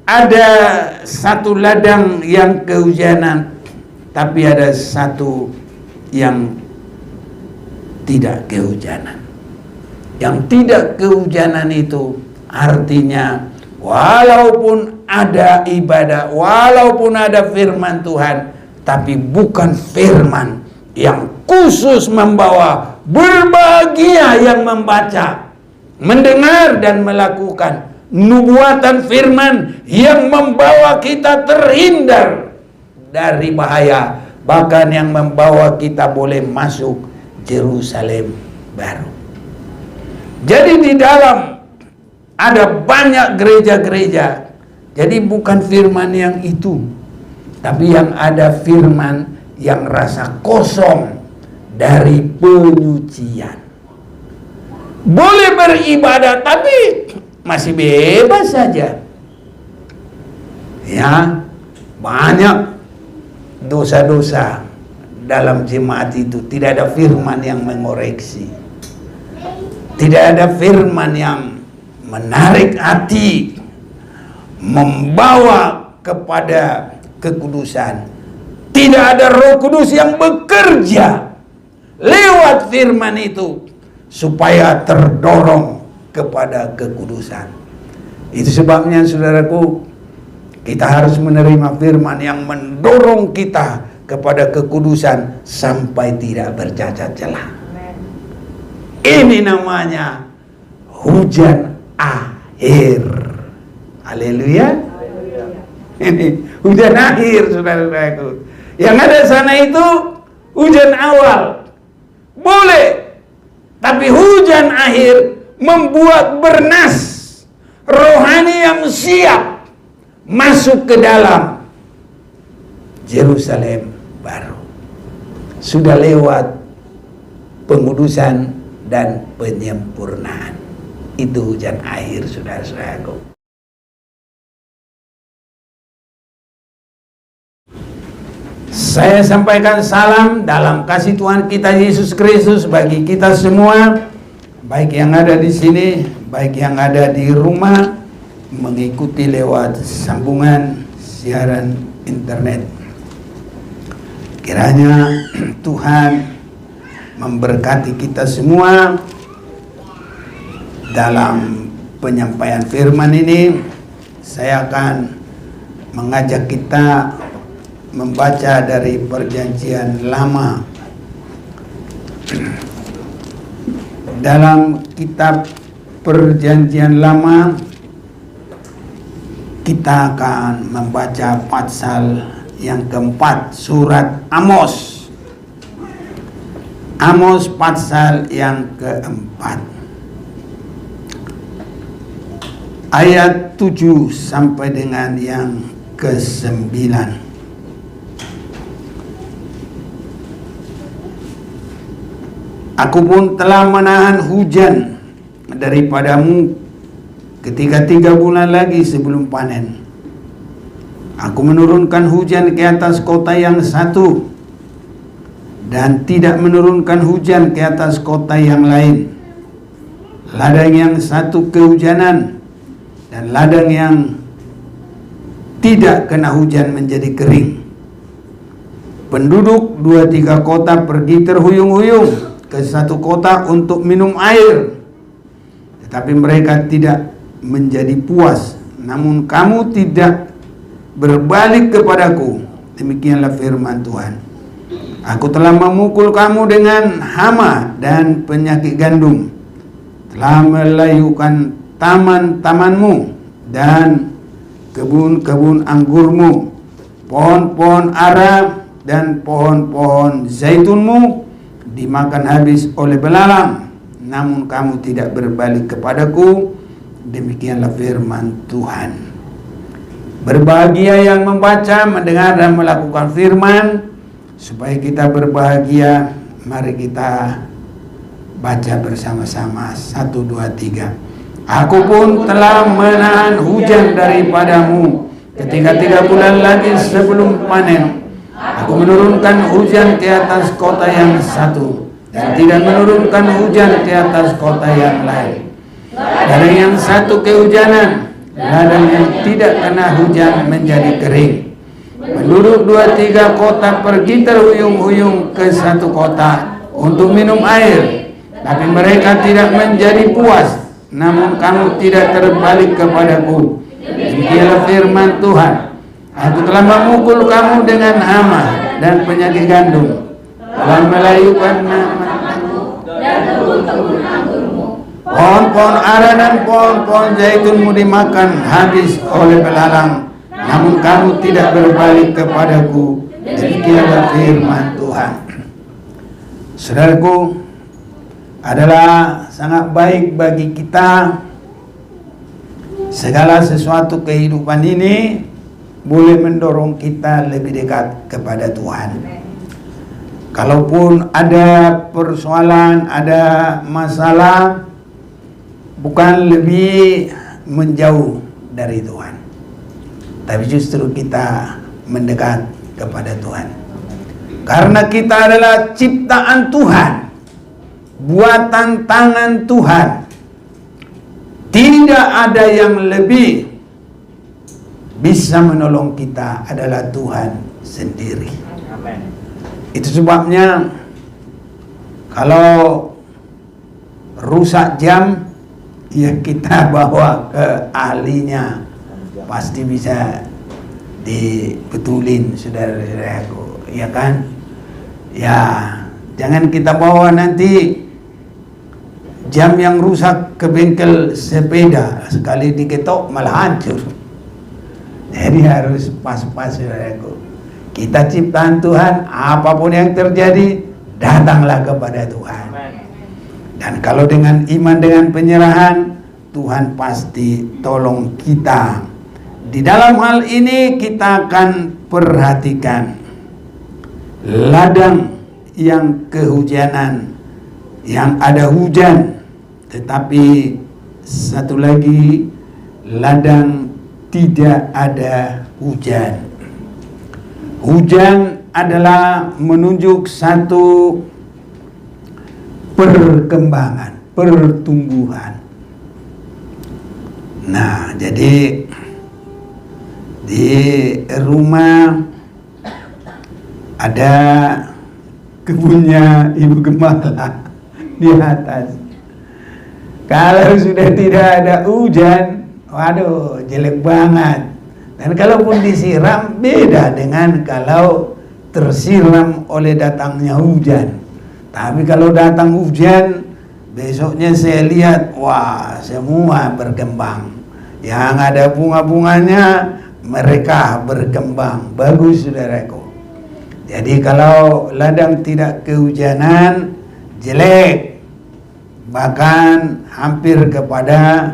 ada satu ladang yang kehujanan, tapi ada satu yang tidak kehujanan. Yang tidak kehujanan itu artinya walaupun ada ibadah, walaupun ada firman Tuhan, tapi bukan firman yang khusus membawa berbahagia yang membaca, mendengar dan melakukan. Nubuatan firman yang membawa kita terhindar dari bahaya, bahkan yang membawa kita boleh masuk Yerusalem baru. Jadi di dalam ada banyak gereja-gereja. Jadi bukan firman yang itu, tapi yang ada firman yang rasa kosong dari penyucian. Boleh beribadah tapi masih bebas saja. Ya, banyak dosa-dosa dalam jemaat itu. Tidak ada firman yang mengoreksi. Tidak ada firman yang menarik hati, membawa kepada kekudusan. Tidak ada Roh Kudus yang bekerja lewat firman itu supaya terdorong kepada kekudusan. Itu sebabnya saudaraku, kita harus menerima firman yang mendorong kita kepada kekudusan sampai tidak bercacat celah. Ini namanya hujan akhir. Haleluya. Ini hujan akhir, saudara-saudaraku. Yang ada sana itu hujan awal. Boleh. Tapi hujan akhir membuat bernas rohani yang siap masuk ke dalam Yerusalem baru. Sudah lewat pengudusan dan penyempurnaan. Itu hujan akhir, saudara-saudaraku. Saya sampaikan salam dalam kasih Tuhan kita Yesus Kristus bagi kita semua, baik yang ada di sini, baik yang ada di rumah, mengikuti lewat sambungan siaran internet. Kiranya Tuhan memberkati kita semua dalam penyampaian firman ini. Saya akan mengajak kita membaca dari Perjanjian Lama. Dalam kitab Perjanjian Lama kita akan membaca pasal yang keempat, surat Amos. Amos pasal yang keempat, ayat 7 sampai dengan yang ke-9. Aku pun telah menahan hujan daripadamu ketika 3 bulan lagi sebelum panen. Aku menurunkan hujan ke atas kota yang satu dan tidak menurunkan hujan ke atas kota yang lain. Ladang yang satu kehujanan dan ladang yang tidak kena hujan menjadi kering. Penduduk 2-3 kota pergi terhuyung-huyung ke satu kota untuk minum air, tetapi mereka tidak menjadi puas. Namun kamu tidak berbalik kepadaku. Demikianlah firman Tuhan. Aku telah memukul kamu dengan hama dan penyakit gandum, telah melayukan taman-tamanmu dan kebun-kebun anggurmu, pohon-pohon ara dan pohon-pohon zaitunmu dimakan habis oleh belalang. Namun kamu tidak berbalik kepadaku. Demikianlah firman Tuhan. Berbahagia yang membaca, mendengar dan melakukan firman. Supaya kita berbahagia, mari kita baca bersama-sama. 1, 2, 3. Aku pun telah menahan hujan daripadamu ketika 3 bulan lagi sebelum panen. Aku menurunkan hujan ke atas kota yang satu dan tidak menurunkan hujan ke atas kota yang lain. Dari yang satu kehujanan ladang yang tidak kena hujan menjadi kering. Penduduk 2-3 kota pergi terhuyung-huyung ke satu kota untuk minum air, tapi mereka tidak menjadi puas. Namun kamu tidak terbalik kepadaku. Demikianlah firman Tuhan. Aku telah memukul kamu dengan hama dan penyakit gandum, telah melayukan nama-namamu dan kebun-kebun anggurmu. Pohon-pohon ara dan pohon-pohon zaitunmu dimakan habis oleh belalang, namun kamu tidak berbalik kepadaku. Demikianlah firman Tuhan. Saudaraku, adalah sangat baik bagi kita segala sesuatu kehidupan ini boleh mendorong kita lebih dekat kepada Tuhan. Kalaupun ada persoalan, ada masalah, bukan lebih menjauh dari Tuhan, tapi justru kita mendekat kepada Tuhan. Karena kita adalah ciptaan Tuhan, buatan tangan Tuhan. Tidak ada yang lebih bisa menolong kita adalah Tuhan sendiri. Amen. Itu sebabnya kalau rusak jam, ya kita bawa ke ahlinya, pasti bisa dibetulin, saudara-saudaraku, ya kan? Ya, jangan kita bawa nanti jam yang rusak ke bengkel sepeda, sekali diketok malah hancur. Jadi harus pas-pas, saudaraku. Kita ciptaan Tuhan, apapun yang terjadi, datanglah kepada Tuhan. Dan kalau dengan iman, dengan penyerahan, Tuhan pasti tolong kita. Di dalam hal ini kita akan perhatikan ladang yang kehujanan, yang ada hujan, tetapi satu lagi ladang tidak ada hujan. Hujan adalah menunjuk satu perkembangan, pertumbuhan. Nah, jadi di rumah ada kebunnya Ibu Gembala di atas. Kalau sudah tidak ada hujan, waduh, jelek banget. Dan kalaupun disiram, beda dengan kalau tersiram oleh datangnya hujan. Tapi kalau datang hujan, besoknya saya lihat, wah, semua berkembang. Yang ada bunga-bunganya, mereka berkembang. Bagus, saudaraku. Jadi kalau ladang tidak kehujanan, jelek. Bahkan hampir kepada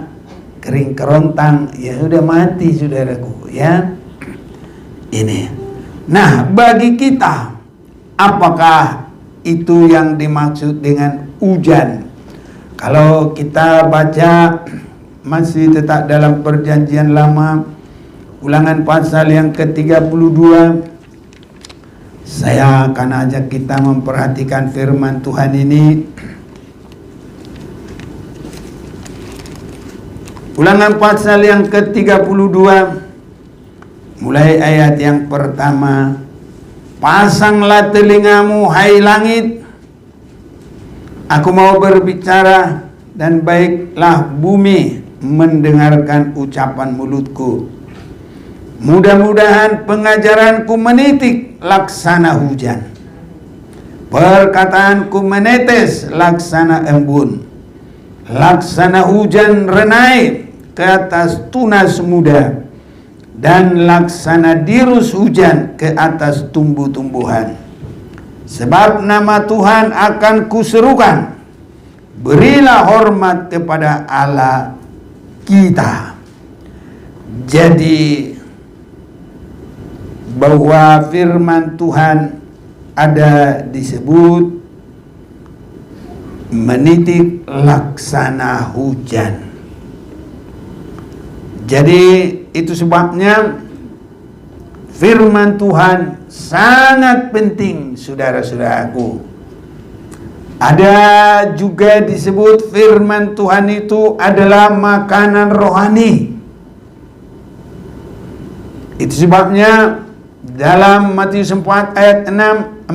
kering kerontang, ya sudah mati, saudaraku, ya. Ini. Nah, bagi kita, apakah itu yang dimaksud dengan hujan? Kalau kita baca masih tetap dalam Perjanjian Lama, Ulangan pasal yang ke-32, saya akan ajak kita memperhatikan firman Tuhan ini. Ulangan pasal yang ke-32, mulai ayat yang pertama. Pasanglah telingamu, hai langit, aku mau berbicara, dan baiklah bumi mendengarkan ucapan mulutku. Mudah-mudahan pengajaranku menitik laksana hujan, perkataanku menetes laksana embun, laksana hujan renai ke atas tunas muda, dan laksana dirus hujan ke atas tumbuh-tumbuhan. Sebab nama Tuhan akan kuserukan, berilah hormat kepada Allah kita. Jadi bahwa firman Tuhan ada disebut menitik laksana hujan. Jadi itu sebabnya firman Tuhan sangat penting, saudara-saudaraku. Ada juga disebut firman Tuhan itu adalah makanan rohani. Itu sebabnya dalam Matius 4 ayat 4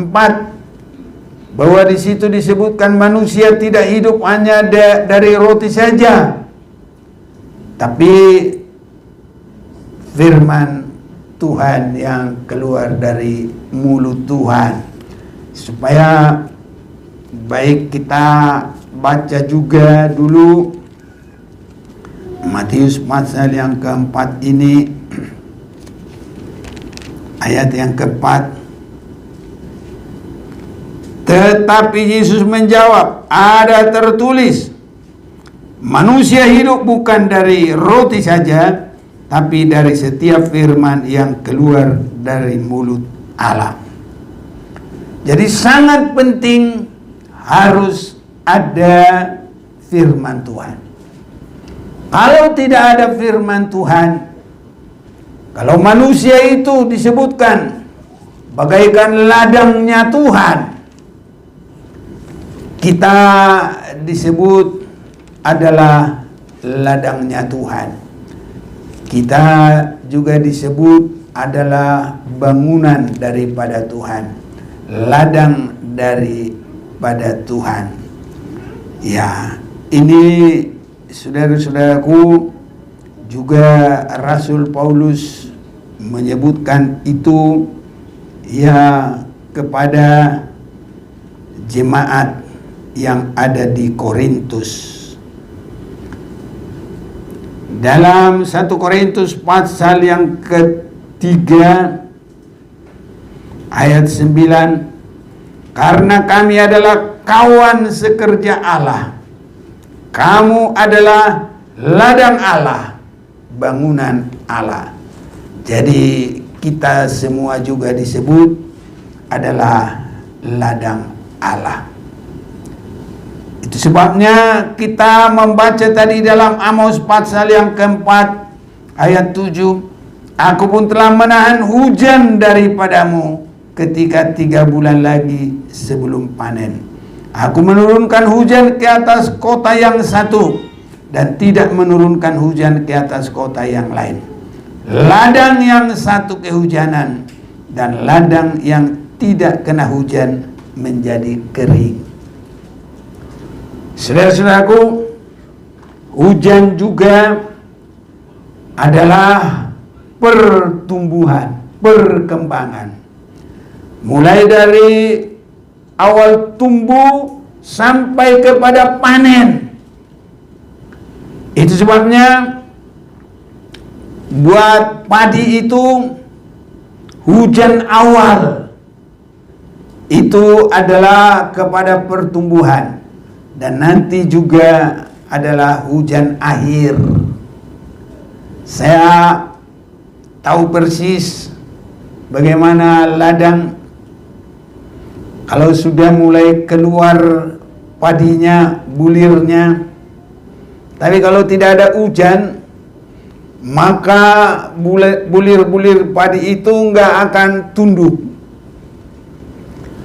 bahwa di situ disebutkan manusia tidak hidup hanya dari roti saja, tapi firman Tuhan yang keluar dari mulut Tuhan. Supaya baik kita baca juga dulu Matius pasal yang keempat ini, ayat yang keempat. Tetapi Yesus menjawab, ada tertulis, manusia hidup bukan dari roti saja, tapi dari setiap firman yang keluar dari mulut Allah. Jadi sangat penting harus ada firman Tuhan. Kalau tidak ada firman Tuhan, kalau manusia itu disebutkan bagaikan ladangnya Tuhan, kita disebut adalah ladangnya Tuhan. Kita juga disebut adalah bangunan daripada Tuhan, ladang daripada Tuhan. Ya, ini saudara-saudaraku, juga Rasul Paulus menyebutkan itu ya kepada jemaat yang ada di Korintus. Dalam 1 Korintus pasal yang ketiga ayat 9, karena kami adalah kawan sekerja Allah, kamu adalah ladang Allah, bangunan Allah. Jadi kita semua juga disebut adalah ladang Allah. Itu sebabnya kita membaca tadi dalam Amos pasal yang keempat ayat 7, aku pun telah menahan hujan daripadamu ketika 3 bulan lagi sebelum panen. Aku menurunkan hujan ke atas kota yang satu dan tidak menurunkan hujan ke atas kota yang lain. Ladang yang satu kehujanan dan ladang yang tidak kena hujan menjadi kering. Saudara-saudaraku, hujan juga adalah pertumbuhan, perkembangan. Mulai dari awal tumbuh sampai kepada panen. Itu sebabnya buat padi itu hujan awal itu adalah kepada pertumbuhan, dan nanti juga adalah hujan akhir. Saya tahu persis bagaimana ladang kalau sudah mulai keluar padinya, bulirnya. Tapi kalau tidak ada hujan, maka bulir-bulir padi itu enggak akan tunduk.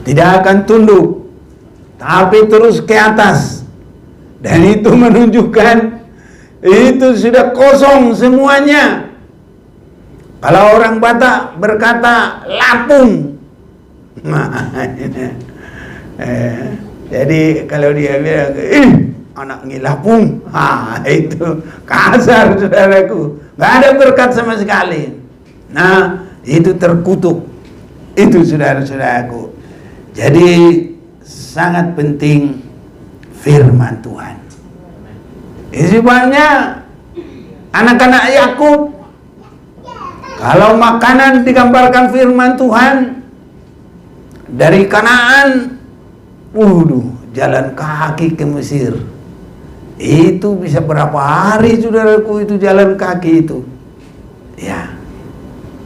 Tidak akan tunduk, tapi terus ke atas. Dan itu menunjukkan itu sudah kosong semuanya. Kalau orang Batak berkata lapung. Jadi kalau dia bilang, anak ngilapung, itu kasar, saudaraku. Gak ada berkat sama sekali. Nah, itu terkutuk. Itu saudara-saudaraku. Jadi sangat penting firman Tuhan. Sebabnya anak-anak Yakub, kalau makanan digambarkan firman Tuhan, dari Kanaan, jalan kaki ke Mesir. Itu bisa berapa hari, saudaraku, itu jalan kaki itu. Ya.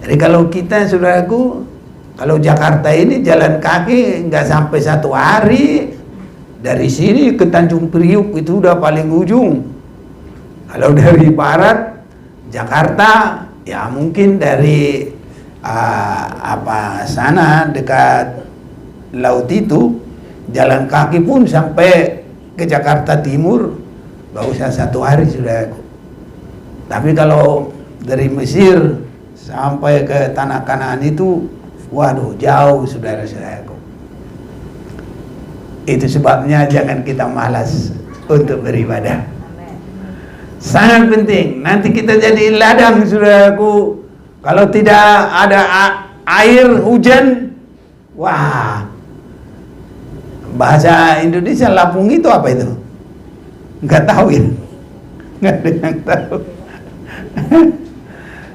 Jadi kalau kita, saudaraku, kalau Jakarta ini jalan kaki nggak sampai 1 hari. Dari sini ke Tanjung Priuk itu udah paling ujung. Kalau dari barat Jakarta, ya mungkin dari sana dekat laut itu, jalan kaki pun sampai ke Jakarta Timur nggak usah 1 hari sudah. Tapi kalau dari Mesir sampai ke tanah Kanaan itu, waduh, jauh saudara-saudaraku. Itu sebabnya jangan kita malas untuk beribadah. Sangat penting. Nanti kita jadi ladang, saudaraku. Kalau tidak ada air hujan, wah, bahasa Indonesia lapung itu apa itu? Nggak tahu ya? Nggak ada yang tahu.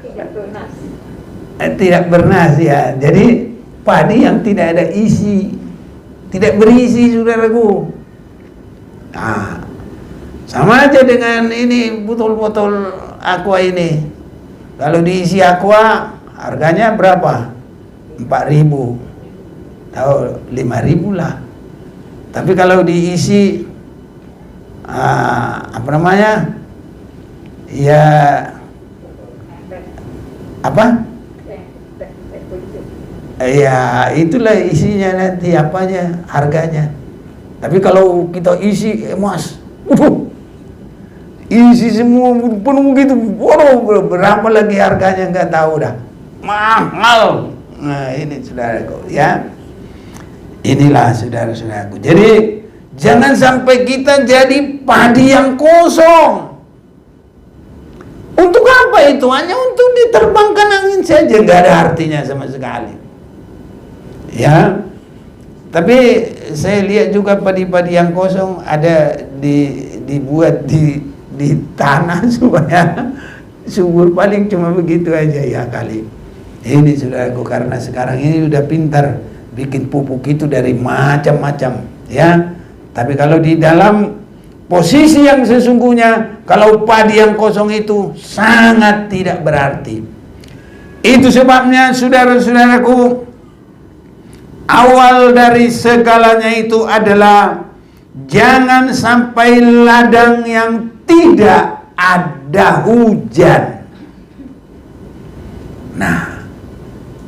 Tidak bernas. Tidak bernas ya. Jadi padi yang tidak ada isi, tidak berisi, saudaraku. Nah, sama aja dengan ini botol-botol aqua ini. Kalau diisi aqua harganya berapa? 4.000. Tahu 5.000 lah. Tapi kalau diisi apa namanya? Ya apa? Ya itulah isinya nanti apanya, harganya. Tapi kalau kita isi emas, isi semua penuh gitu, waduh, berapa lagi harganya nggak tahu dah, mahal. Nah ini saudaraku ya, inilah saudara-saudaraku. Jadi jangan sampai kita jadi padi yang kosong. Untuk apa itu? Hanya untuk diterbangkan angin saja, nggak ada artinya sama sekali. Ya, tapi saya lihat juga padi-padi yang kosong ada dibuat di tanah supaya subur, paling cuma begitu aja ya kali. Ini saudaraku, karena sekarang ini udah pintar bikin pupuk itu dari macam-macam ya. Tapi kalau di dalam posisi yang sesungguhnya, kalau padi yang kosong itu sangat tidak berarti. Itu sebabnya saudara-saudaraku, awal dari segalanya itu adalah jangan sampai ladang yang tidak ada hujan. Nah,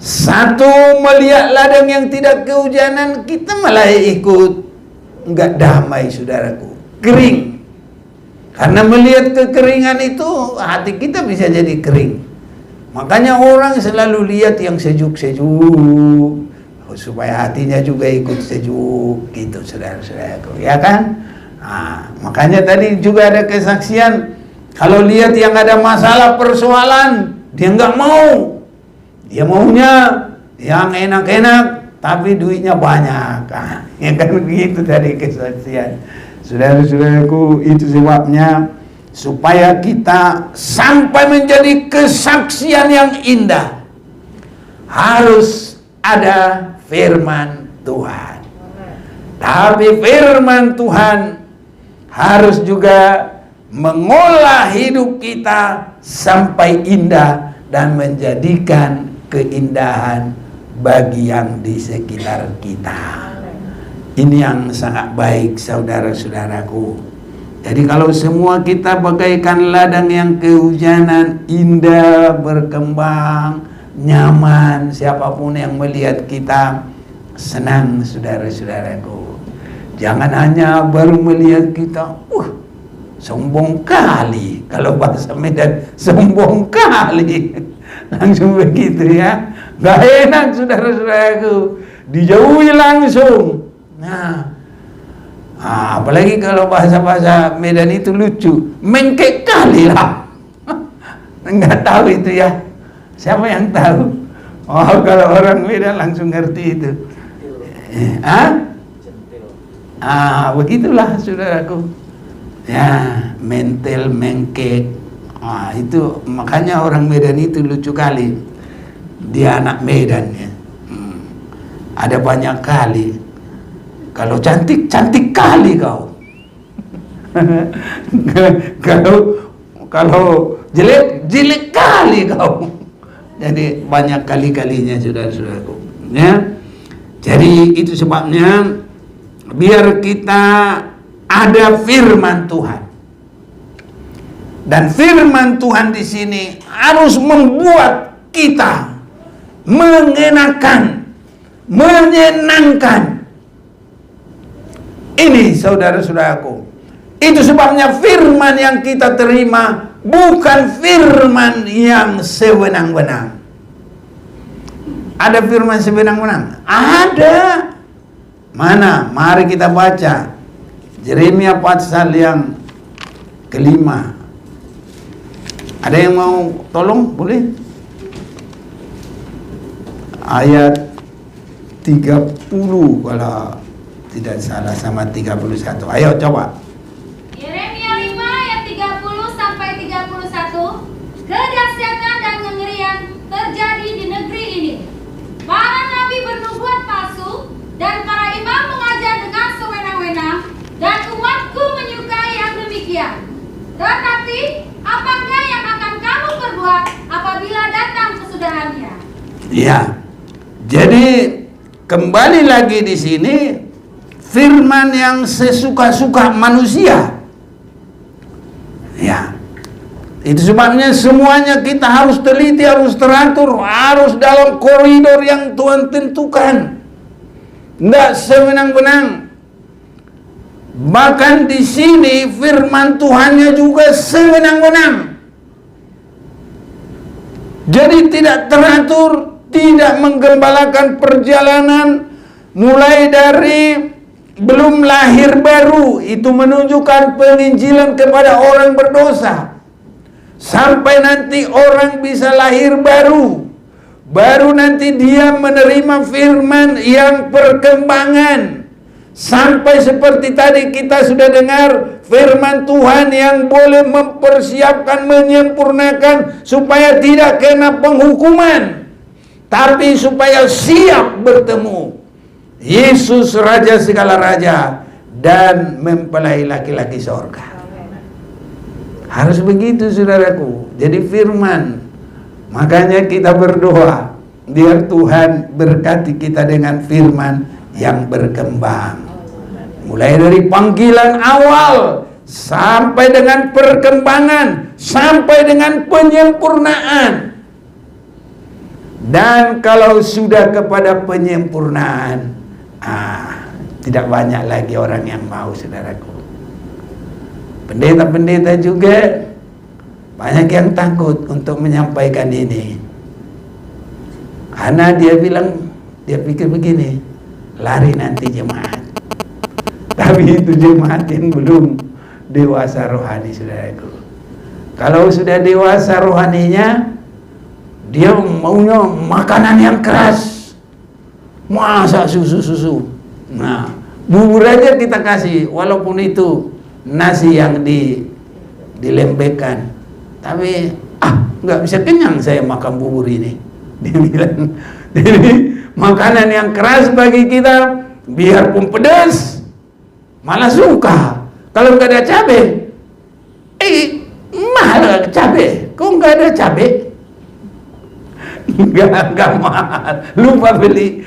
satu melihat ladang yang tidak kehujanan, kita malah ikut nggak damai, saudaraku, kering. Karena melihat kekeringan itu, hati kita bisa jadi kering. Makanya orang selalu lihat yang sejuk-sejuk, supaya hatinya juga ikut sejuk gitu, saudara-saudaraku, ya kan? Nah, makanya tadi juga ada kesaksian, kalau lihat yang ada masalah persoalan, dia nggak mau, dia maunya yang enak-enak tapi duitnya banyak. Nah, ya kan begitu tadi kesaksian, saudara-saudaraku. Itu sebabnya supaya kita sampai menjadi kesaksian yang indah, harus ada firman Tuhan. Tapi firman Tuhan harus juga mengolah hidup kita sampai indah dan menjadikan keindahan bagi yang di sekitar kita. Ini yang sangat baik, saudara-saudaraku. Jadi kalau semua kita bagaikan ladang yang kehujanan, indah, berkembang, nyaman, siapapun yang melihat kita senang, saudara-saudaraku. Jangan hanya baru melihat kita, sombong kali, kalau bahasa Medan, sombong kali, langsung begitu ya, gak enak, saudara-saudaraku, dijauhi langsung. Nah, apalagi kalau bahasa-bahasa Medan itu lucu, mengkek kali lah. Nggak tahu itu ya, siapa yang tahu? Oh, kalau orang Medan langsung ngerti itu. Begitulah saudaraku. Ya, mentel, mengkek. Itu makanya orang Medan itu lucu kali. Dia anak Medan ya. Ada banyak kali. Kalau cantik, cantik kali kau. Kalau jelek, jelek kali kau. Jadi banyak kali-kalinya, saudara-saudaraku. Ya. Jadi itu sebabnya biar kita ada firman Tuhan. Dan firman Tuhan di sini harus membuat kita mengenakan, menyenangkan. Ini saudara-saudaraku, itu sebabnya firman yang kita terima bukan firman yang sewenang-wenang. Ada firman sewenang-wenang? Ada. Mana? Mari kita baca Yeremia pasal yang kelima. Ada yang mau tolong? Boleh? Ayat 30 kalau tidak salah, sama 31. Ayo coba. Yeremia 5 ayat 30 sampai 31. Kedahsyatan dan kengerian terjadi di negeri ini. Para nabi bernubuat palsu dan para imam mengajar dengan sewenang-wenang, dan umatku menyukai yang demikian. Tetapi apakah yang akan kamu perbuat apabila datang kesudahannya? Ya. Jadi kembali lagi di sini firman yang sesuka-suka manusia. Ya. Itu sebabnya semuanya kita harus teliti, harus teratur, harus dalam koridor yang Tuhan tentukan. Tidak sewenang-wenang. Bahkan di sini firman Tuhannya juga sewenang-wenang. Jadi tidak teratur, tidak menggembalakan perjalanan mulai dari belum lahir baru, itu menunjukkan penginjilan kepada orang berdosa. Sampai nanti orang bisa lahir baru, baru nanti dia menerima firman yang perkembangan. Sampai seperti tadi kita sudah dengar firman Tuhan yang boleh mempersiapkan, menyempurnakan supaya tidak kena penghukuman, tapi supaya siap bertemu Yesus Raja segala raja dan mempelai laki-laki sorga. Harus begitu saudaraku. Jadi firman, makanya kita berdoa biar Tuhan berkati kita dengan firman yang berkembang, mulai dari panggilan awal sampai dengan perkembangan, sampai dengan penyempurnaan. Dan kalau sudah kepada penyempurnaan, tidak banyak lagi orang yang mau, saudaraku. Pendeta-pendeta juga banyak yang takut untuk menyampaikan ini, karena dia bilang, dia pikir begini, lari nanti jemaat. Tapi itu jemaat yang belum dewasa rohani, saudaraku. Kalau sudah dewasa rohaninya, dia maunya makanan yang keras, masak susu-susu. Nah, bubur aja kita kasih, walaupun itu nasi yang dilembekkan. Tapi nggak bisa kenyang saya makan bubur ini, dia bilang. Jadi makanan yang keras bagi kita, biarpun pedas malah suka. Kalau nggak ada cabai, mahal cabai. Kok nggak ada cabai? Nggak mahal, lupa beli.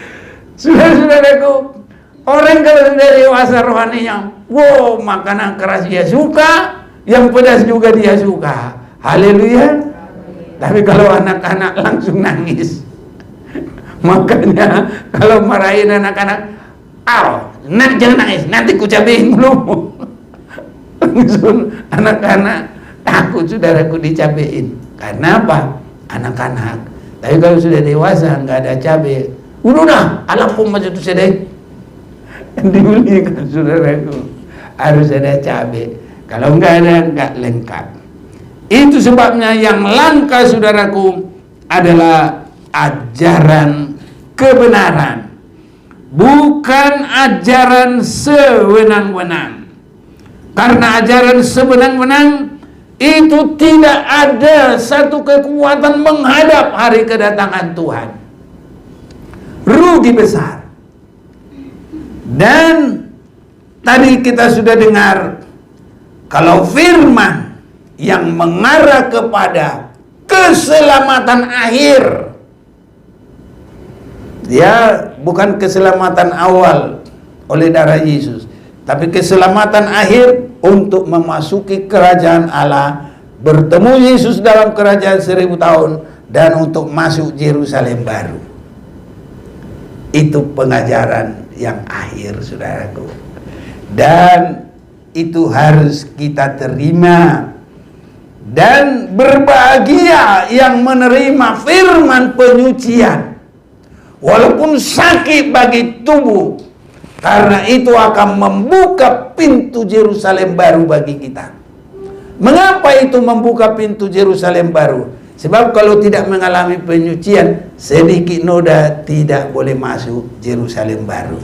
Saudara-saudaraku, orang kalau sudah dewasa rohaninya, wow, makanan keras dia suka, yang pedas juga dia suka. Haleluya. Tapi kalau anak-anak langsung nangis. Makanya kalau marahin anak-anak, jangan nangis, nanti ku cabein dulu. Langsung anak-anak takut saudaraku dicabein. Karena apa? Anak-anak. Tapi kalau sudah dewasa nggak ada cabai, udah ala pun macam itu sedih. Dibelikan saudaraku, harus ada cabai. Kalau nggak ada, nggak lengkap. Itu sebabnya yang langka saudaraku adalah ajaran kebenaran, bukan ajaran sewenang-wenang. Karena ajaran sewenang-wenang itu tidak ada satu kekuatan menghadap hari kedatangan Tuhan. Rugi besar. Dan tadi kita sudah dengar, kalau firman yang mengarah kepada keselamatan akhir, dia bukan keselamatan awal oleh darah Yesus, tapi keselamatan akhir untuk memasuki kerajaan Allah, bertemu Yesus dalam kerajaan 1000 tahun, dan untuk masuk Yerusalem baru. Itu pengajaran yang akhir, saudaraku. Dan itu harus kita terima. Dan berbahagia yang menerima firman penyucian. walaupun sakit bagi tubuh, karena itu akan membuka pintu Yerusalem baru bagi kita. Mengapa itu membuka pintu Yerusalem baru? Sebab kalau tidak mengalami penyucian, sedikit noda tidak boleh masuk Yerusalem baru.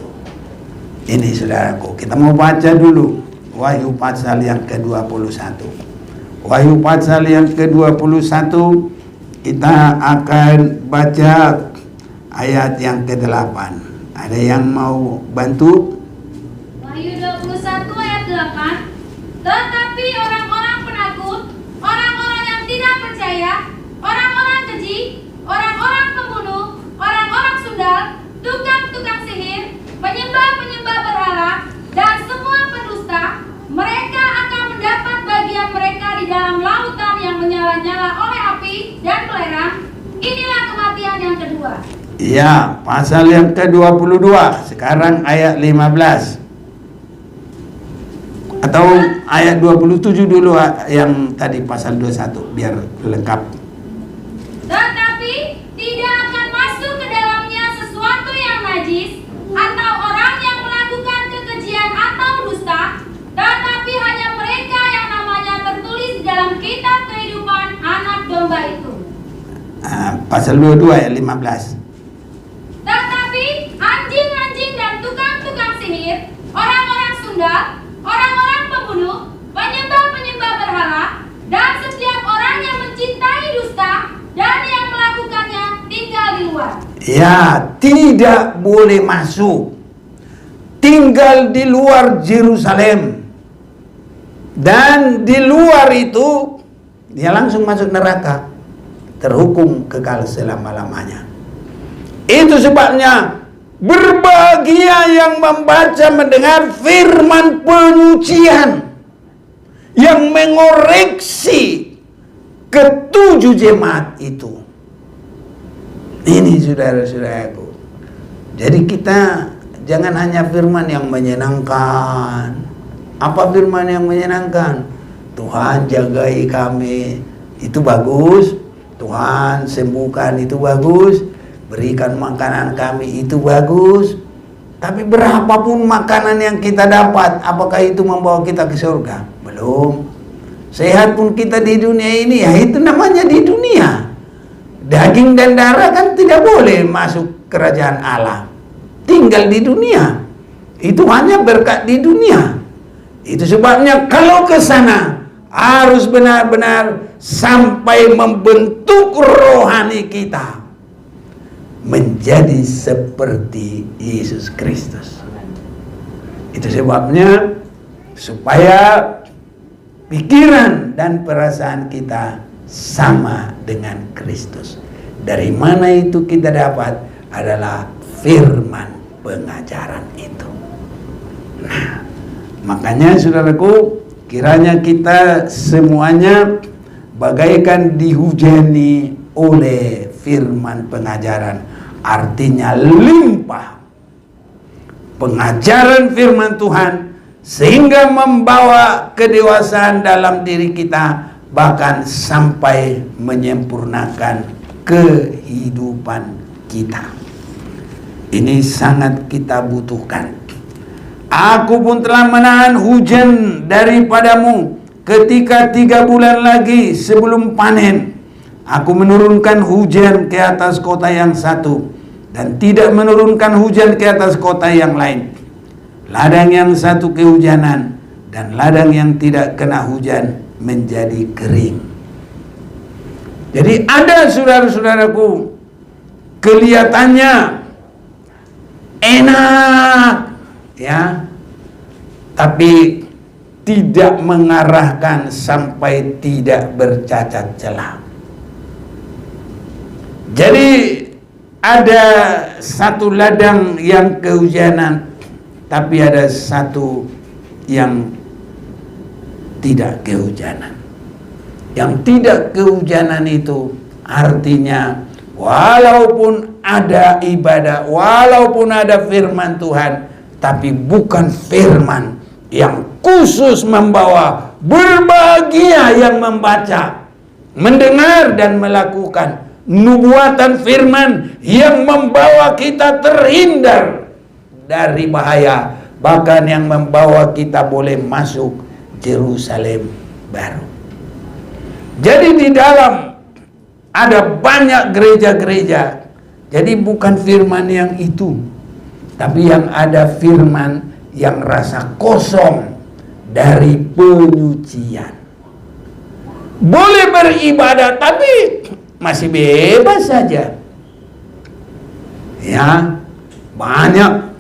Ini saudaraku, kita mau baca dulu Wahyu pasal yang ke-21. Wahyu pasal yang ke-21, kita akan baca ayat yang ke-8. Ada yang mau bantu? Wahyu 21 ayat 8. Tetapi orang-orang penakut, orang-orang yang tidak percaya, orang-orang keji, orang-orang pembunuh, orang-orang sundal, tukang-tukang sihir, penyembah-penyembah berhala, dan semua pendusta, mereka akan mendapat bagian mereka di dalam lautan yang menyala-nyala oleh api dan belerang. Inilah kematian yang kedua. Ya, pasal yang ke-22. Sekarang ayat 15. Atau ayat 27 dulu, yang tadi pasal 21, biar lengkap. Tetapi tidak akan masuk ke dalamnya sesuatu yang najis, atau orang yang melakukan kekejian atau dusta, tetapi hanya mereka yang namanya tertulis dalam kitab kehidupan anak domba itu. Pasal 22 ayat 15. Tetapi anjing-anjing dan tukang-tukang sihir, orang-orang sundal, orang-orang pembunuh, penyembah-penyembah berhala, dan setiap orang yang mencintai dusta dan yang melakukannya tinggal di luar. Ya, tidak boleh masuk. Tinggal di luar Yerusalem. Dan di luar itu, dia langsung masuk neraka. Terhukum kekal selama-lamanya. Itu sebabnya berbahagia yang membaca mendengar firman penyucian yang mengoreksi ketujuh jemaat itu. Ini saudara-saudaraku. Jadi kita jangan hanya firman yang menyenangkan. Apa firman yang menyenangkan? Tuhan jagai kami, itu bagus. Tuhan sembuhkan, itu bagus. Berikan makanan kami, itu bagus. Tapi berapapun makanan yang kita dapat, apakah itu membawa kita ke surga? Belum. Sehat pun kita di dunia ini, ya itu namanya di dunia. Daging dan darah kan tidak boleh masuk kerajaan Allah. Tinggal di dunia. Itu hanya berkat di dunia. Itu sebabnya kalau ke sana harus benar-benar sampai membentuk rohani kita menjadi seperti Yesus Kristus. Itu sebabnya supaya pikiran dan perasaan kita sama dengan Kristus. Dari mana itu kita dapat? Adalah firman pengajaran itu. Nah, makanya saudaraku, kiranya kita semuanya bagaikan dihujani oleh firman pengajaran. Artinya limpah pengajaran firman Tuhan sehingga membawa kedewasaan dalam diri kita, bahkan sampai menyempurnakan kehidupan kita. Ini sangat kita butuhkan. Aku pun telah menahan hujan daripadamu ketika 3 bulan lagi sebelum panen. Aku menurunkan hujan ke atas kota yang satu dan tidak menurunkan hujan ke atas kota yang lain. Ladang yang satu kehujanan dan ladang yang tidak kena hujan menjadi kering. Jadi ada saudara-saudaraku, kelihatannya enak, ya, tapi tidak mengarahkan sampai tidak bercacat celah. Jadi ada satu ladang yang kehujanan, tapi ada satu yang tidak kehujanan. Yang tidak kehujanan itu artinya walaupun ada ibadah, walaupun ada firman Tuhan, tapi bukan firman yang khusus membawa berbahagia yang membaca, mendengar dan melakukan, nubuatan firman yang membawa kita terhindar dari bahaya, bahkan yang membawa kita boleh masuk Yerusalem baru. Jadi di dalam ada banyak gereja-gereja. Jadi bukan firman yang itu, tapi yang ada firman yang rasa kosong dari penyucian. Boleh beribadah tapi masih bebas saja. Ya, banyak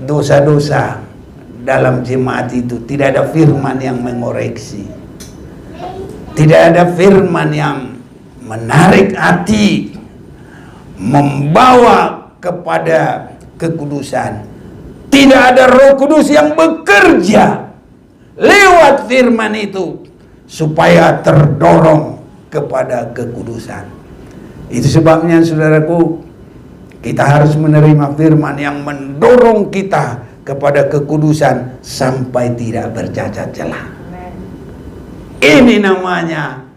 dosa-dosa dalam jemaat itu. Tidak ada firman yang mengoreksi. Tidak ada firman yang menarik hati, membawa kepada kekudusan. Tidak ada Roh Kudus yang bekerja lewat firman itu supaya terdorong kepada kekudusan. Itu sebabnya saudaraku, kita harus menerima firman yang mendorong kita kepada kekudusan sampai tidak bercacat celah. Ini namanya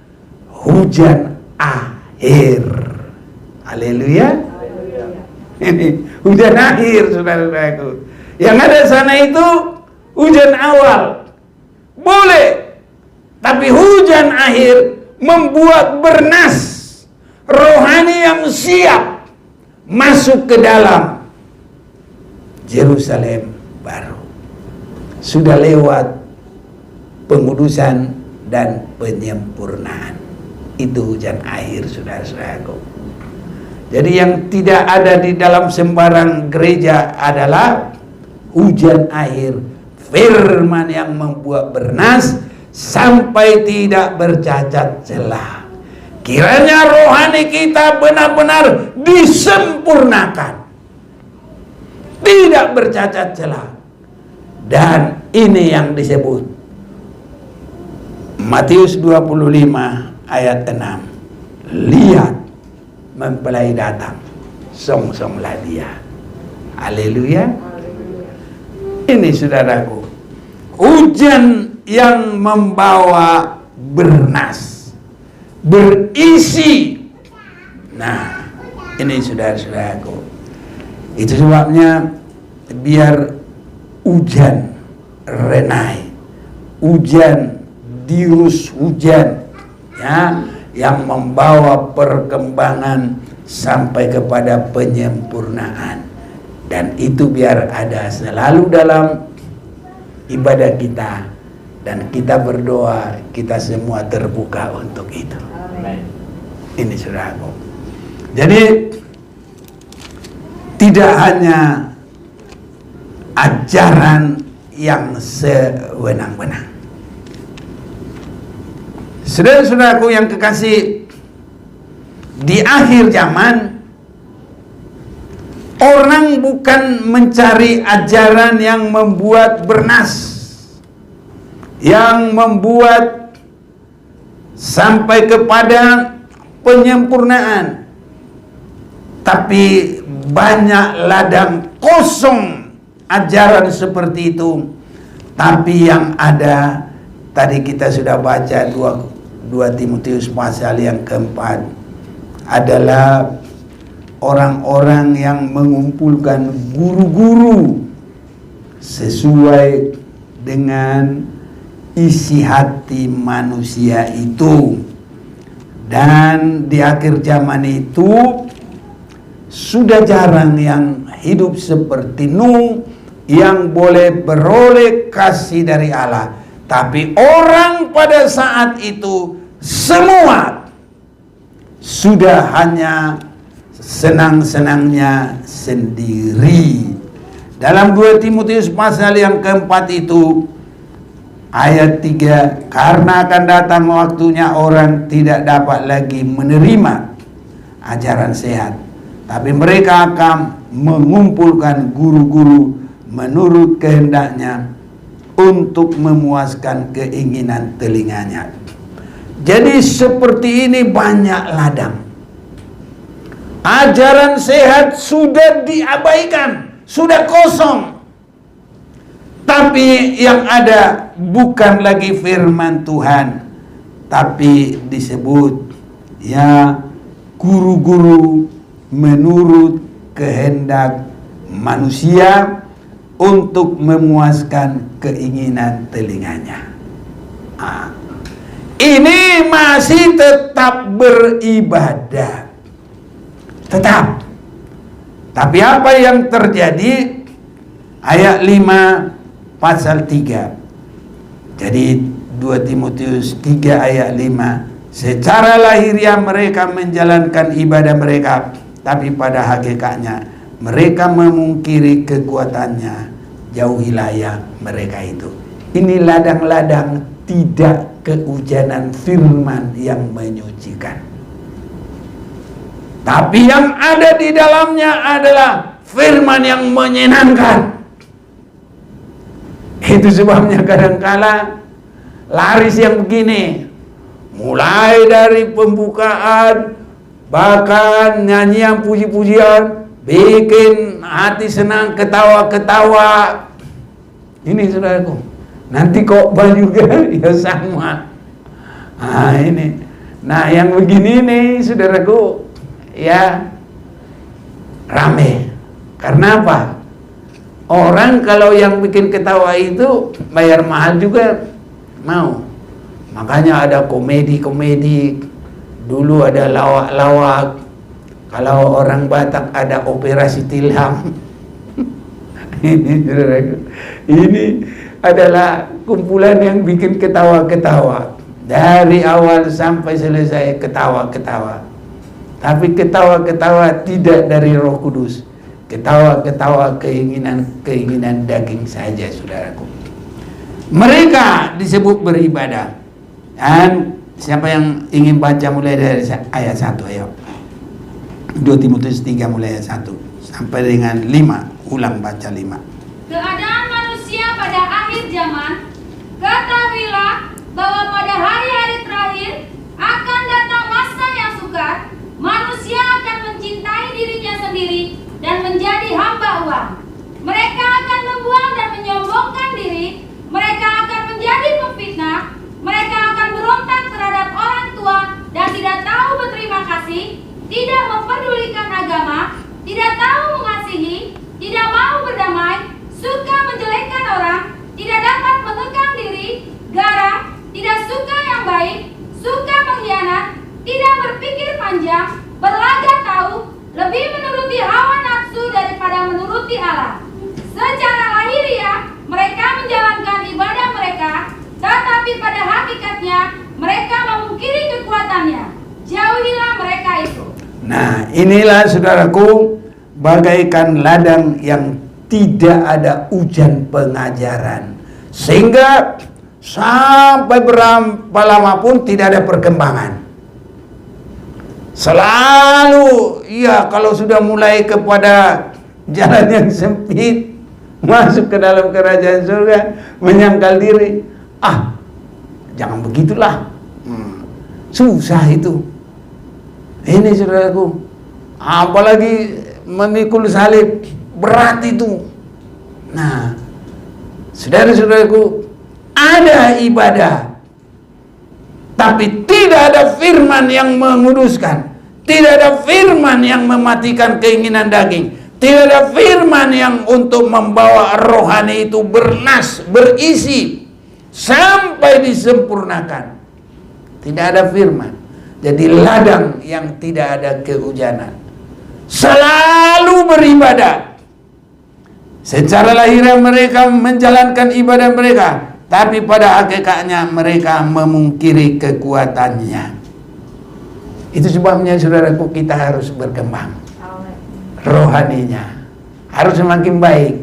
hujan akhir. Haleluya. Ini hujan akhir, saudara-saudaraku. Yang ada sana itu hujan awal. Boleh. Tapi hujan akhir membuat bernas rohani yang siap masuk ke dalam Yerusalem baru. Sudah lewat pengudusan dan penyempurnaan. Itu hujan akhir, saudara-saudaraku. Jadi yang tidak ada di dalam sembarang gereja adalah hujan akhir, firman yang membuat bernas sampai tidak bercacat celah. Kiranya rohani kita benar-benar disempurnakan, tidak bercacat celah. Dan ini yang disebut Matius 25 ayat 6. Lihat, mempelai datang, songsonglah dia. Haleluya. Ini saudaraku, hujan yang membawa bernas, berisi. Nah, ini saudara-saudaraku. Itu sebabnya biar hujan renai, hujan dirus hujan, ya, yang membawa perkembangan sampai kepada penyempurnaan. Dan itu biar ada selalu dalam ibadah kita. Dan kita berdoa, kita semua terbuka untuk itu. Amen. Ini saudaraku. Jadi tidak hanya ajaran yang sewenang-wenang. Saudara-saudaraku yang kekasih, di akhir zaman orang bukan mencari ajaran yang membuat bernas, yang membuat sampai kepada penyempurnaan, tapi banyak ladang kosong ajaran seperti itu. Tapi yang ada, tadi kita sudah baca 2 Timotius pasal yang keempat, adalah orang-orang yang mengumpulkan guru-guru sesuai dengan isi hati manusia itu. Dan di akhir zaman itu sudah jarang yang hidup seperti Nuh yang boleh beroleh kasih dari Allah. Tapi orang pada saat itu semua sudah hanya senang-senangnya sendiri. Dalam 2 Timotius pasal yang keempat itu ayat 3, karena akan datang waktunya orang tidak dapat lagi menerima ajaran sehat, tapi mereka akan mengumpulkan guru-guru menurut kehendaknya untuk memuaskan keinginan telinganya. Jadi seperti ini banyak ladang. Ajaran sehat sudah diabaikan, sudah kosong. Tapi yang ada bukan lagi firman Tuhan, tapi disebut ya guru-guru menurut kehendak manusia untuk memuaskan keinginan telinganya. Ini masih tetap beribadah, tetap. Tapi apa yang terjadi? Ayat 5 pasal 3. Jadi 2 Timotius 3 ayat 5. Secara lahiriah mereka menjalankan ibadah mereka, tapi pada hakikatnya mereka memungkiri kekuatannya. Jauhilah ya mereka itu. Ini ladang-ladang tidak kehujanan firman yang menyucikan. Tapi yang ada di dalamnya adalah firman yang menyenangkan. Itu sebabnya kadangkala laris yang begini, mulai dari pembukaan, bahkan nyanyian puji-pujian, bikin hati senang, ketawa-ketawa. Ini saudaraku, nanti khotbah juga ya sama. Ini. Nah yang begini nih saudaraku, ya rame. Karena apa? Orang kalau yang bikin ketawa itu bayar mahal juga mau. Makanya ada komedi-komedi, dulu ada lawak-lawak. Kalau orang Batak ada operasi tilham. Ini adalah kumpulan yang bikin ketawa-ketawa. Dari awal sampai selesai ketawa-ketawa. Tapi ketawa-ketawa tidak dari Roh Kudus. Ketawa-ketawa keinginan daging saja, saudaraku. Mereka disebut beribadah. Dan siapa yang ingin baca mulai dari ayat 1, ayo. 2 Timotius 3 mulai ayat 1 sampai dengan 5. Ulang baca 5. Keadaan manusia pada akhir zaman, ketahuilah bahwa pada hari-hari terakhir akan datang masa yang sukar. Manusia akan mencintai dirinya sendiri dan menjadi hamba uang. Mereka akan membuang dan menyombongkan diri. Mereka akan menjadi pemfitnah. Mereka akan berontak terhadap orang tua dan tidak tahu berterima kasih, tidak mempedulikan agama, tidak tahu mengasihi, tidak mau berdamai, suka menjelekkan orang, tidak dapat mengekang diri, garang, tidak suka yang baik, suka mengkhianat, tidak berpikir panjang, berlagak tahu, lebih menuruti hawa nafsu daripada menuruti Allah. Secara lahiriah mereka menjalankan ibadah mereka, tetapi pada hakikatnya mereka memungkiri kekuatannya. Jauhilah mereka itu. Nah, inilah saudaraku, bagaikan ladang yang tidak ada hujan pengajaran, sehingga sampai berapa lama pun tidak ada perkembangan. Selalu, ya kalau sudah mulai kepada jalan yang sempit, masuk ke dalam kerajaan surga, menyangkal diri, jangan begitulah, susah itu. Ini saudaraku, apalagi memikul salib, berat itu. Nah, saudara-saudaraku, ada ibadah, tapi tidak ada firman yang menguduskan, tidak ada firman yang mematikan keinginan daging, tidak ada firman yang untuk membawa rohani itu bernas, berisi sampai disempurnakan. Tidak ada firman. Jadi ladang yang tidak ada kehujanan, selalu beribadah. Secara lahiriah mereka menjalankan ibadah mereka, tapi pada hakikatnya mereka memungkiri kekuatannya. Itu sebabnya saudaraku, kita harus berkembang. Rohaninya harus semakin baik.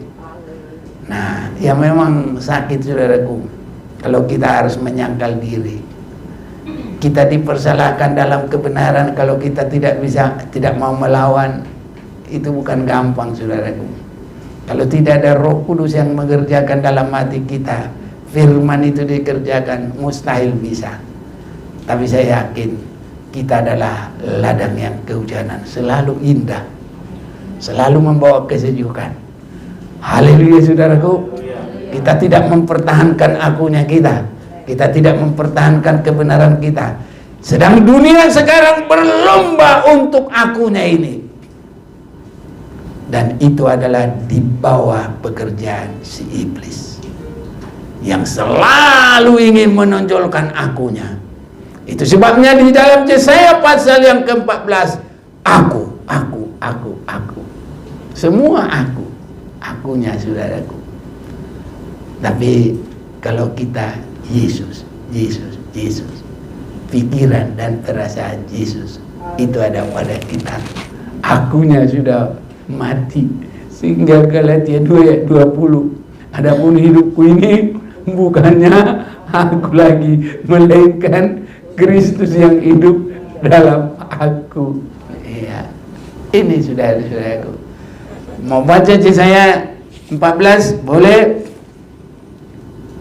Nah, ya memang sakit saudaraku kalau kita harus menyangkal diri. Kita dipersalahkan dalam kebenaran kalau kita tidak mau melawan. Itu bukan gampang saudaraku. Kalau tidak ada Roh Kudus yang mengerjakan dalam hati kita, firman itu dikerjakan, mustahil bisa. Tapi saya yakin kita adalah ladang yang kehujanan, selalu indah, selalu membawa kesejukan. Haleluya saudaraku. Kita tidak mempertahankan akunya kita, kita tidak mempertahankan kebenaran kita, Sedang dunia sekarang berlomba untuk akunya ini. Dan itu adalah di bawah pekerjaan si iblis yang selalu ingin menonjolkan akunya. Itu sebabnya di dalam Yesaya pasal yang ke-14, aku. Semua akunya saudaraku. Tapi kalau kita Yesus, pikiran dan perasaan Yesus itu ada pada kita. Akunya sudah mati, sehingga Galatia 2 ayat 20, adapun hidupku ini bukannya aku lagi, melainkan Kristus yang hidup dalam aku. Ya, ini saudara-saudaraku. Mau baca Yesaya 14 boleh?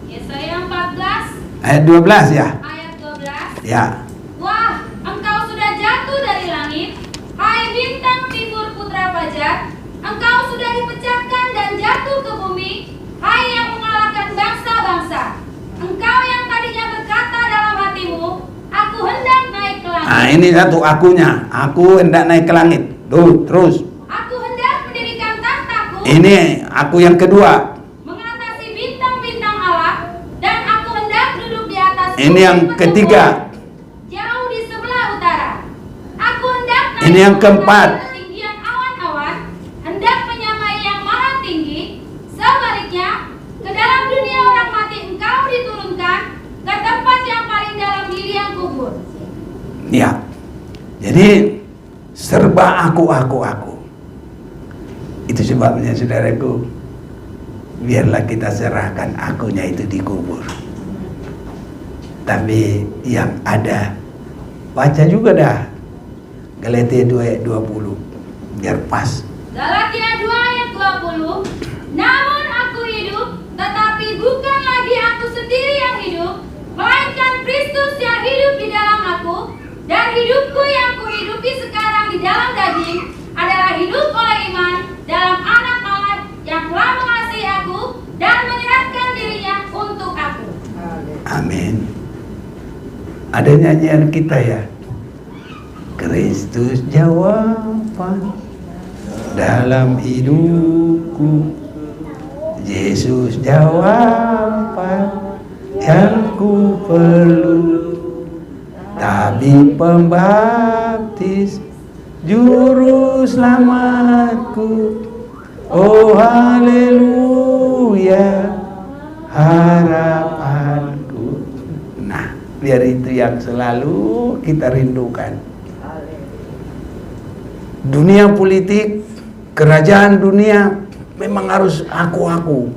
Yesaya 14 Ayat 12 ya. ayat 12. Ya. Wah, engkau sudah jatuh dari langit, hai bintang timur putra fajar. Engkau sudah dipecahkan dan jatuh ke bumi, hai yang mengalahkan bangsa-bangsa. Engkau yang tadinya berkata dalam hatimu, aku hendak naik ke langit. Nah, ini satu akunya. Aku hendak naik ke langit. Tuh, terus. Aku hendak mendirikan tahtaku. Ini aku yang kedua. Mengatasi bintang-bintang Allah, dan aku hendak duduk di atas. Ini yang ketiga. Jauh di sebelah utara. Aku hendak naik Ini yang keempat. ke ketinggian awan-awan, hendak menyamai yang maha tinggi. Sebaliknya, ke dalam dunia orang mati engkau diturunkan, ke tempat yang paling dalam di liang kubur. Ya. Jadi serba aku. Itu sebabnya saudaraku, biarlah kita serahkan akunya itu dikubur. Tapi yang ada, baca juga dah Galatia 2 ayat 20 biar pas. Galatia 2 ayat 20. Namun aku hidup, tetapi bukan lagi aku sendiri yang hidup, melainkan Kristus yang hidup di dalam aku. Dan hidupku yang kuhidupi sekarang di dalam daging adalah hidup oleh iman dalam Anak Allah yang telah mengasihi aku dan menyerahkan dirinya untuk aku. Amin. Ada nyanyian kita ya. Kristus jawaban dalam hidupku, Yesus jawaban yang ku perlu. Tabib pembaptis, juru selamatku, oh haleluya, harapanku. Nah, biar itu yang selalu kita rindukan. Dunia politik, kerajaan dunia memang harus aku.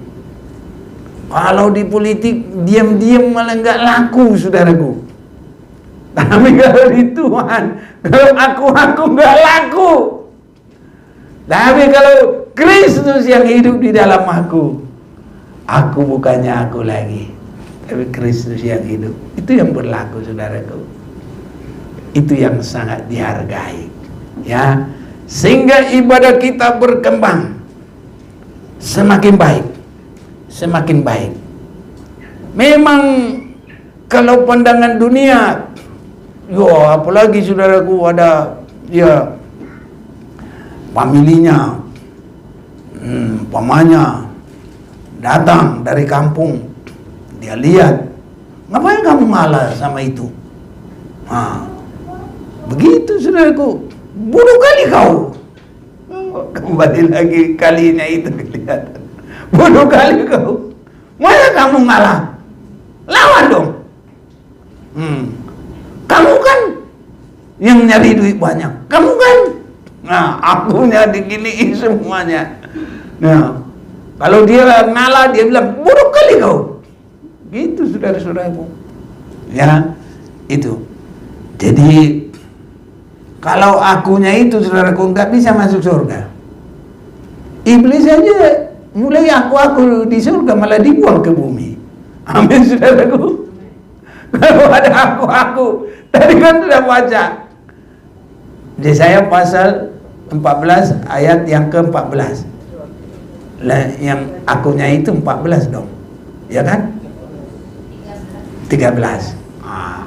Kalau di politik diam-diam malah nggak laku, saudaraku. Tapi kalau di Tuhan, kalau aku nggak laku. Tapi kalau Kristus yang hidup di dalam aku bukannya aku lagi, tapi Kristus yang hidup. Itu yang berlaku, saudaraku. Itu yang sangat dihargai, ya. Sehingga ibadah kita berkembang semakin baik. Memang kalau pandangan dunia, apalagi saudaraku ada familinya, pamannya datang dari kampung, dia lihat, ngapain kamu ngalah sama itu? Begitu saudaraku, bodoh kali kau. Kembali lagi kalinya itu kelihatan, bodoh kali kau. Masa kamu ngalah? Lawan dong. Kamu kan yang nyari duit banyak. Kamu kan, akunya diginiin semuanya. Nah, kalau dia ngalah, dia bilang, bodoh kali kau. Gitu saudara-saudaraku. Ya, itu. Jadi, kalau akunya itu saudaraku nggak bisa masuk surga. Iblis aja mulai aku di surga malah dibuang ke bumi. Amin saudaraku. Kalau ada aku tadi kan sudah baca Yesaya pasal 14 ayat yang ke-14. Yang akunya itu 14 dong, ya kan? 13.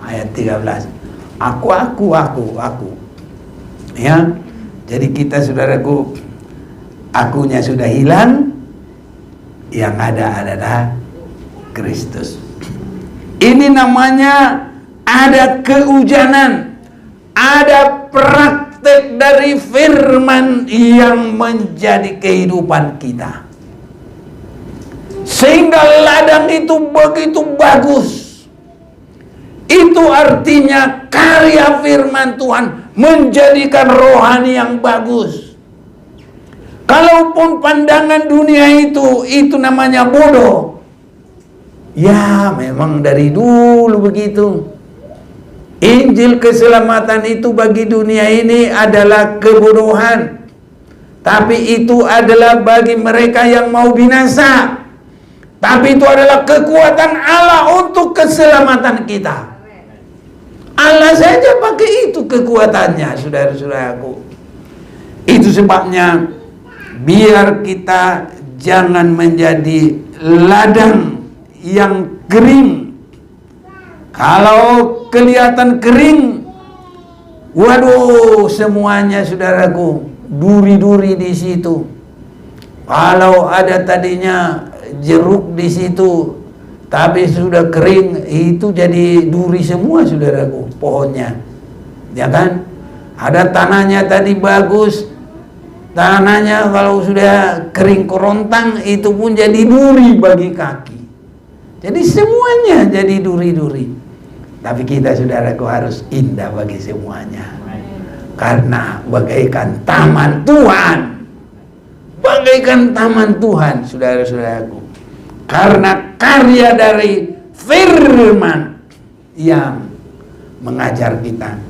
Ayat 13. Aku. Ya, jadi kita saudaraku, akunya sudah hilang, yang ada adalah Kristus. Ini namanya ada keujanan, ada praktek dari firman yang menjadi kehidupan kita. Sehingga ladang itu begitu bagus. Itu artinya karya firman Tuhan menjadikan rohani yang bagus. Kalaupun pandangan dunia itu namanya bodoh. Ya, memang dari dulu begitu. Injil keselamatan itu bagi dunia ini adalah kebodohan. Tapi itu adalah bagi mereka yang mau binasa. Tapi itu adalah kekuatan Allah untuk keselamatan kita. Allah saja pakai itu kekuatannya, saudara-saudaraku. Itu sebabnya biar kita jangan menjadi ladang yang kering. Kalau kelihatan kering, waduh, semuanya saudaraku, duri-duri di situ. Kalau ada tadinya jeruk di situ, tapi sudah kering, itu jadi duri semua saudaraku, pohonnya. Ya kan? Ada tanahnya tadi bagus, tanahnya kalau sudah kering kerontang, itu pun jadi duri bagi kaki. Jadi semuanya jadi duri-duri. Tapi kita saudaraku harus indah bagi semuanya. Karena bagaikan taman Tuhan. Bagaikan taman Tuhan, saudara-saudaraku. Karena karya dari firman yang mengajar kita.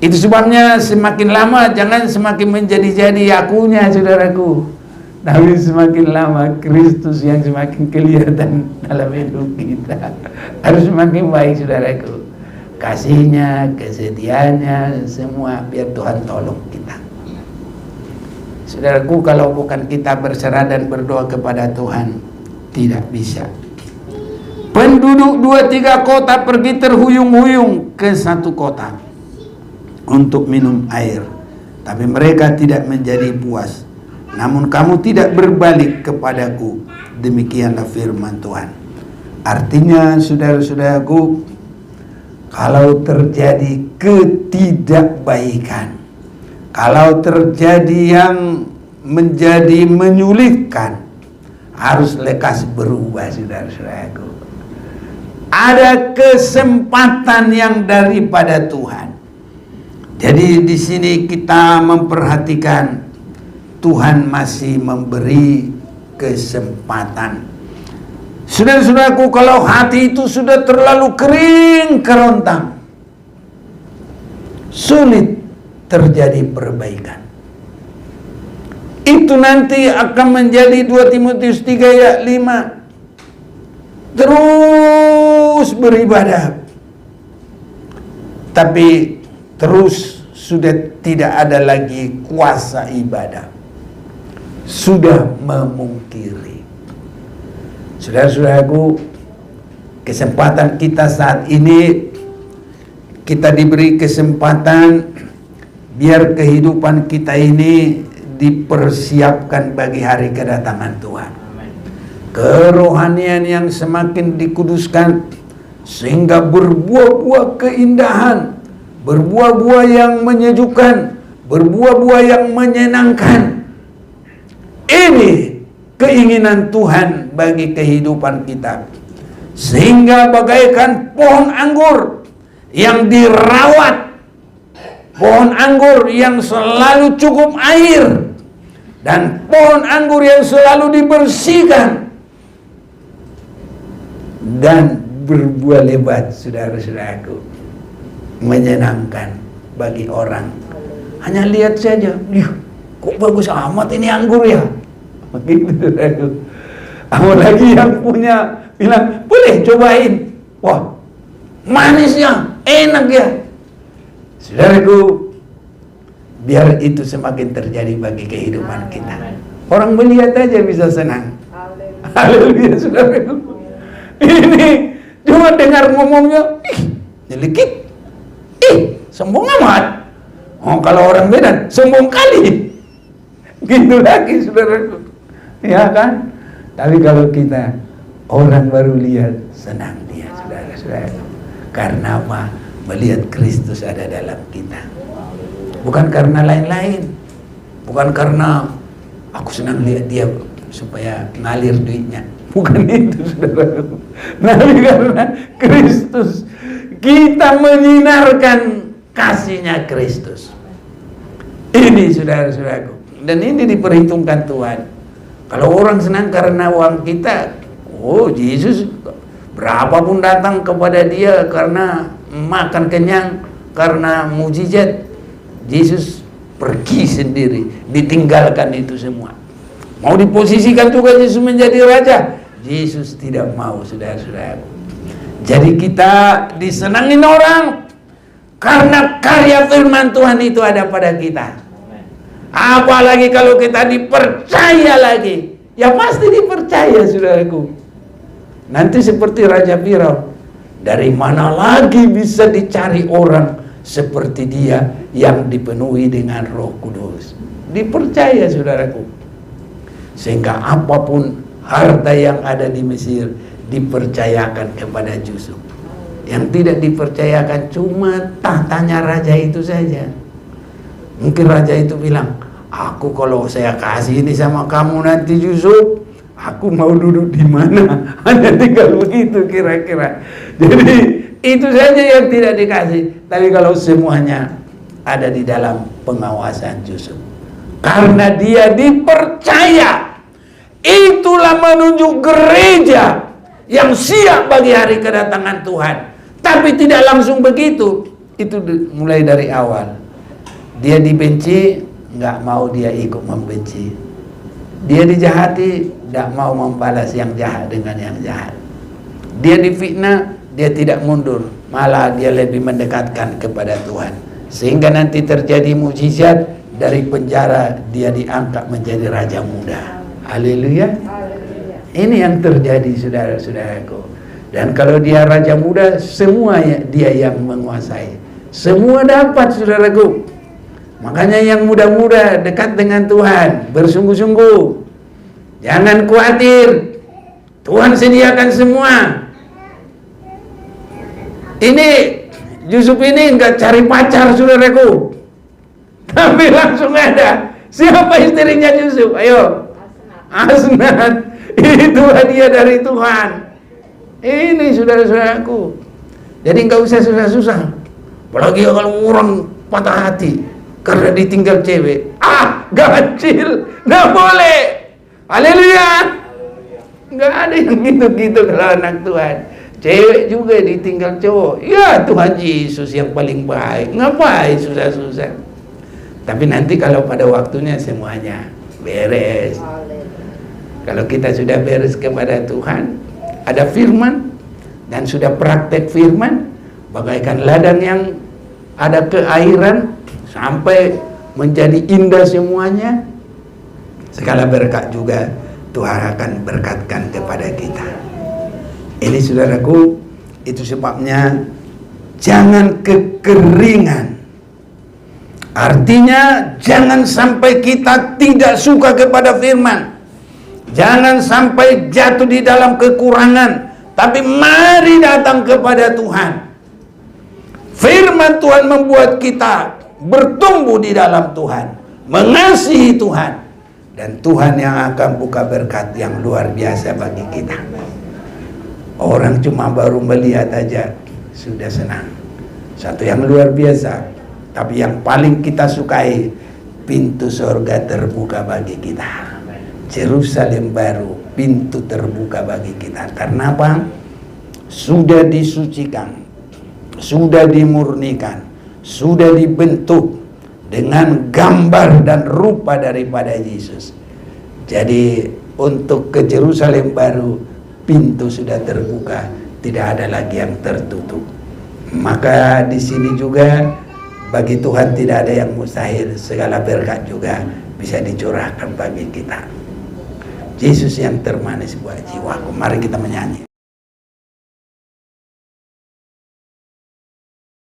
Itu sebabnya semakin lama jangan semakin menjadi-jadi akunya, saudaraku. Tapi semakin lama Kristus yang semakin kelihatan dalam hidup kita. Harus semakin baik, saudaraku. Kasihnya, kesetiaannya, semua biar Tuhan tolong kita. Saudaraku, kalau bukan kita berserah dan berdoa kepada Tuhan, tidak bisa. Penduduk 2-3 kota pergi terhuyung-huyung ke satu kota untuk minum air, tapi mereka tidak menjadi puas. Namun kamu tidak berbalik kepadaku. Demikianlah firman Tuhan. Artinya, saudara-saudaraku, kalau terjadi ketidakbaikan, kalau terjadi yang menjadi menyulitkan, harus lekas berubah, saudara-saudaraku. Ada kesempatan yang daripada Tuhan. Jadi di sini kita memperhatikan Tuhan masih memberi kesempatan. Saudara-saudaraku, kalau hati itu sudah terlalu kering kerontang, sulit terjadi perbaikan. Itu nanti akan menjadi 2 Timotius 3 ayat 5. Terus beribadah, tapi terus sudah tidak ada lagi kuasa ibadah. Sudah memungkiri. Saudara-saudaraku, kesempatan kita saat ini, kita diberi kesempatan biar kehidupan kita ini dipersiapkan bagi hari kedatangan Tuhan. Kerohanian yang semakin dikuduskan sehingga berbuah-buah keindahan, berbuah-buah yang menyejukkan, berbuah-buah yang menyenangkan. Ini keinginan Tuhan bagi kehidupan kita. Sehingga bagaikan pohon anggur yang dirawat, pohon anggur yang selalu cukup air, dan pohon anggur yang selalu dibersihkan dan berbuah lebat, saudara-saudaraku, menyenangkan bagi orang. Hanya lihat saja, kok bagus amat ini anggur ya, begitu, saudaraku. Apalagi yang punya bilang, boleh cobain, wah manisnya, enak ya. Saudaraku, biar itu semakin terjadi bagi kehidupan kita. Orang melihat aja bisa senang. Haleluya, saudaraku. Ini cuma dengar ngomongnya, nyelekit, sombong amat. Oh, kalau orang Medan sombong kali. Gitu lagi saudaraku. Ya kan? Tapi kalau kita orang baru lihat, senang dia saudara-saudara. Karena apa? Melihat Kristus ada dalam kita. Bukan karena lain-lain. Bukan karena aku senang lihat dia supaya ngalir duitnya. Bukan itu saudaraku. Tapi karena Kristus, kita menyinarkan kasihnya Kristus. Ini saudara-saudaraku. Dan ini diperhitungkan Tuhan. Kalau orang senang karena uang kita, oh Yesus berapapun datang kepada dia karena makan kenyang, karena mujizat, Yesus pergi sendiri, ditinggalkan itu semua. Mau diposisikan juga Yesus menjadi raja, Yesus tidak mau saudara-saudaraku. Jadi kita disenangin orang karena karya firman Tuhan itu ada pada kita. Apalagi kalau kita dipercaya lagi, ya pasti dipercaya saudaraku. Nanti seperti Raja Firaun, dari mana lagi bisa dicari orang seperti dia yang dipenuhi dengan Roh Kudus? Dipercaya saudaraku. Sehingga apapun harta yang ada di Mesir dipercayakan kepada Yusuf. Yang tidak dipercayakan cuma tahtanya raja itu saja. Mungkin raja itu bilang, aku kalau saya kasih ini sama kamu nanti Yusuf, aku mau duduk di mana? Hanya tinggal begitu kira-kira. Jadi itu saja yang tidak dikasih. Tapi kalau semuanya ada di dalam pengawasan Yusuf, karena dia dipercaya, itulah menunjuk gereja yang siap bagi hari kedatangan Tuhan. Tapi tidak langsung begitu. Itu mulai dari awal. Dia dibenci, nggak mau dia ikut membenci. Dia dijahati, tidak mau membalas yang jahat dengan yang jahat. Dia difitnah, dia tidak mundur, malah dia lebih mendekatkan kepada Tuhan. Sehingga nanti terjadi mujizat, dari penjara dia diangkat menjadi raja muda. Haleluya. Ini yang terjadi saudara-saudaraku. Dan kalau dia raja muda, semua dia yang menguasai. Semua dapat saudaraku. Makanya yang muda-muda dekat dengan Tuhan, bersungguh-sungguh. Jangan khawatir. Tuhan sediakan semua. Ini Yusuf ini enggak cari pacar saudaraku. Tapi langsung ada. Siapa istrinya Yusuf? Ayo. Asnat. Itu hadiah dari Tuhan. Ini saudara-saudaraku. Jadi enggak usah susah-susah. Apalagi kalau orang patah hati karena ditinggal cewek. Ganjil. Nggak boleh. Haleluya. Nggak ada yang gitu-gitu kalau anak Tuhan. Cewek juga ditinggal cowok. Ya Tuhan Yesus yang paling baik. Ngapain susah-susah? Tapi nanti kalau pada waktunya semuanya beres. Kalau kita sudah beres kepada Tuhan, ada firman, dan sudah praktek firman, bagaikan ladang yang ada keairan, sampai menjadi indah semuanya, segala berkat juga Tuhan akan berkatkan kepada kita. Ini saudaraku, itu sebabnya jangan kekeringan. Artinya jangan sampai kita tidak suka kepada firman. Jangan sampai jatuh di dalam kekurangan. Tapi mari datang kepada Tuhan. Firman Tuhan membuat kita bertumbuh di dalam Tuhan, mengasihi Tuhan, dan Tuhan yang akan buka berkat yang luar biasa bagi kita. Orang cuma baru melihat aja sudah senang. Satu yang luar biasa. Tapi yang paling kita sukai, pintu surga terbuka bagi kita. Yerusalem baru, pintu terbuka bagi kita. Karena apa? Sudah disucikan, sudah dimurnikan, sudah dibentuk dengan gambar dan rupa daripada Yesus. Jadi untuk ke Yerusalem baru, pintu sudah terbuka, tidak ada lagi yang tertutup. Maka di sini juga bagi Tuhan tidak ada yang mustahil, segala berkat juga bisa dicurahkan bagi kita. Yesus yang termanis buat jiwaku. Mari kita menyanyi.